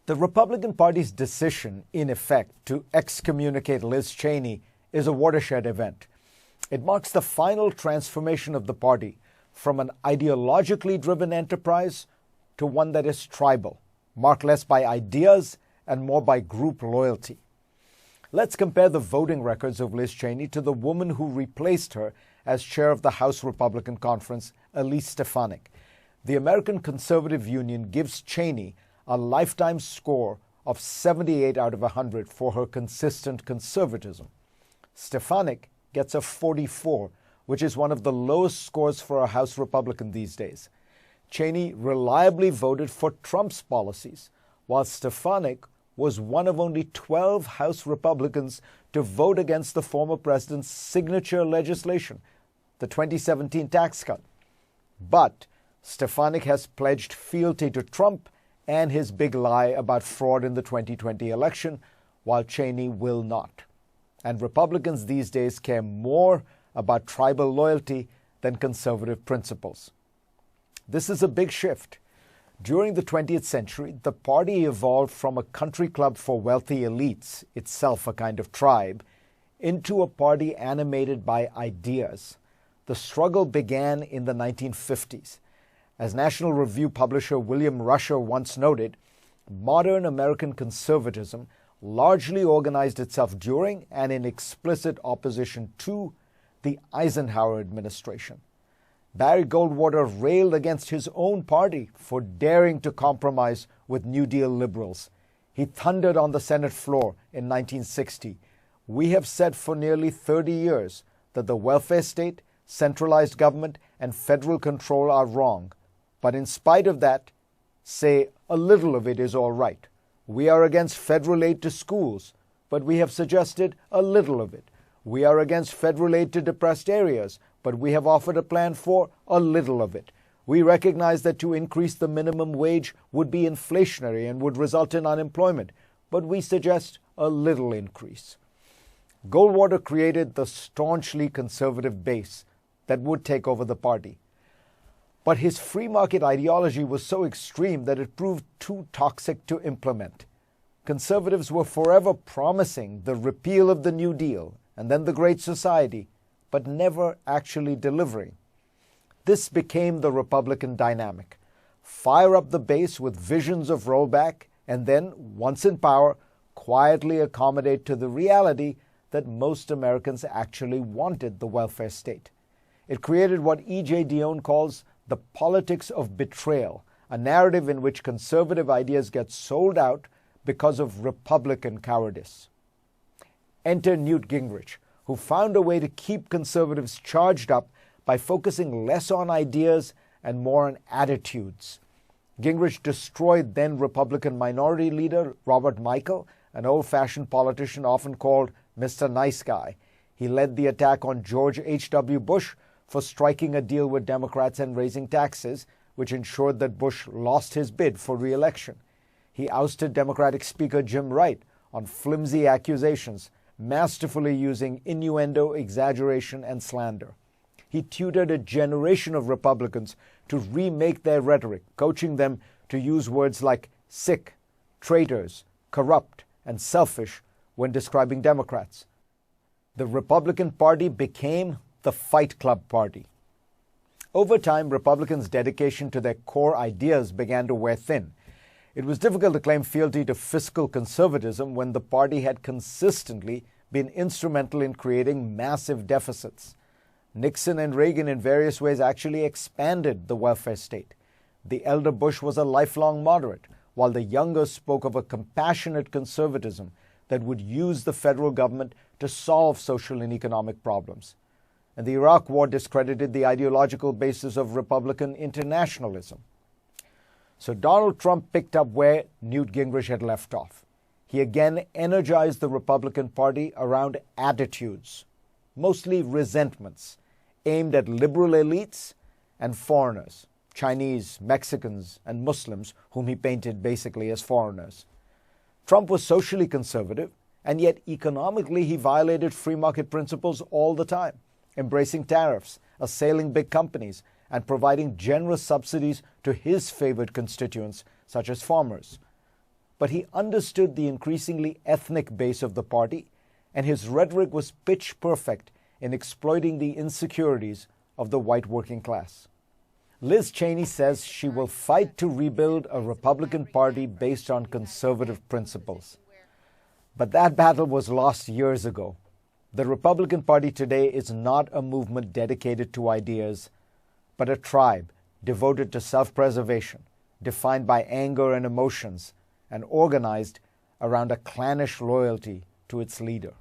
The Republican Party's decision, in effect, to excommunicate Liz Cheney is a watershed event. It marks the final transformation of the party from an ideologically driven enterprise to one that is tribal, marked less by ideas and more by group loyalty. Let's compare the voting records of Liz Cheney to the woman who replaced her as chair of the House Republican Conference, Elise Stefanik. The American Conservative Union gives Cheney a lifetime score of 78 out of 100 for her consistent conservatism. Stefanik gets a 44, which is one of the lowest scores for a House Republican these days. Cheney reliably voted for Trump's policies, while Stefanik was one of only 12 House Republicans to vote against the former president's signature legislation, the 2017 tax cut. But Stefanik has pledged fealty to Trump and his big lie about fraud in the 2020 election, while Cheney will not. And Republicans these days care more about tribal loyalty than conservative principles. This is a big shift. During the 20th century, the party evolved from a country club for wealthy elites, itself a kind of tribe, into a party animated by ideas. The struggle began in the 1950s. As National Review publisher William Rusher once noted, modern American conservatism largely organized itself during and in explicit opposition to the Eisenhower administration. Barry Goldwater railed against his own party for daring to compromise with New Deal liberals. He thundered on the Senate floor in 1960, "We have said for nearly 30 years that the welfare state, centralized government, and federal control are wrong. But in spite of that, say a little of it is all right. We are against federal aid to schools, but we have suggested a little of it. We are against federal aid to depressed areas, but we have offered a plan for a little of it. We recognize that to increase the minimum wage would be inflationary and would result in unemployment, but we suggest a little increase." Goldwater created the staunchly conservative base that would take over the party. But his free market ideology was so extreme that it proved too toxic to implement. Conservatives were forever promising the repeal of the New Deal and then the Great Society, but never actually delivering. This became the Republican dynamic. Fire up the base with visions of rollback, and then, once in power, quietly accommodate to the reality that most Americans actually wanted the welfare state. It created what E.J. Dionne calls the politics of betrayal, a narrative in which conservative ideas get sold out because of Republican cowardice. Enter Newt Gingrich, who found a way to keep conservatives charged up by focusing less on ideas and more on attitudes. Gingrich destroyed then Republican Minority Leader Robert Michel, an old-fashioned politician often called Mr. Nice Guy. He led the attack on George H.W. Bush for striking a deal with Democrats and raising taxes, which ensured that Bush lost his bid for re-election. He ousted Democratic Speaker Jim Wright on flimsy accusations, masterfully using innuendo, exaggeration, and slander. He tutored a generation of Republicans to remake their rhetoric, coaching them to use words like sick, traitors, corrupt, and selfish when describing Democrats. The Republican Party became the Fight Club Party. Over time, Republicans' dedication to their core ideas began to wear thin. It was difficult to claim fealty to fiscal conservatism when the party had consistently been instrumental in creating massive deficits. Nixon and Reagan in various ways actually expanded the welfare state. The elder Bush was a lifelong moderate, while the younger spoke of a compassionate conservatism that would use the federal government to solve social and economic problems. And the Iraq War discredited the ideological basis of Republican internationalism. So Donald Trump picked up where Newt Gingrich had left off. He again energized the Republican Party around attitudes, mostly resentments, aimed at liberal elites and foreigners, Chinese, Mexicans, and Muslims, whom he painted basically as foreigners. Trump was socially conservative, and yet economically he violated free market principles all the time, embracing tariffs, assailing big companies, and providing generous subsidies to his favored constituents, such as farmers. but he understood the increasingly ethnic base of the party, and his rhetoric was pitch perfect in exploiting the insecurities of the white working class. Liz Cheney says she will fight to rebuild a Republican Party based on conservative principles. But that battle was lost years ago. The Republican Party today is not a movement dedicated to ideas, but a tribe devoted to self-preservation, defined by anger and emotions, and organized around a clannish loyalty to its leader.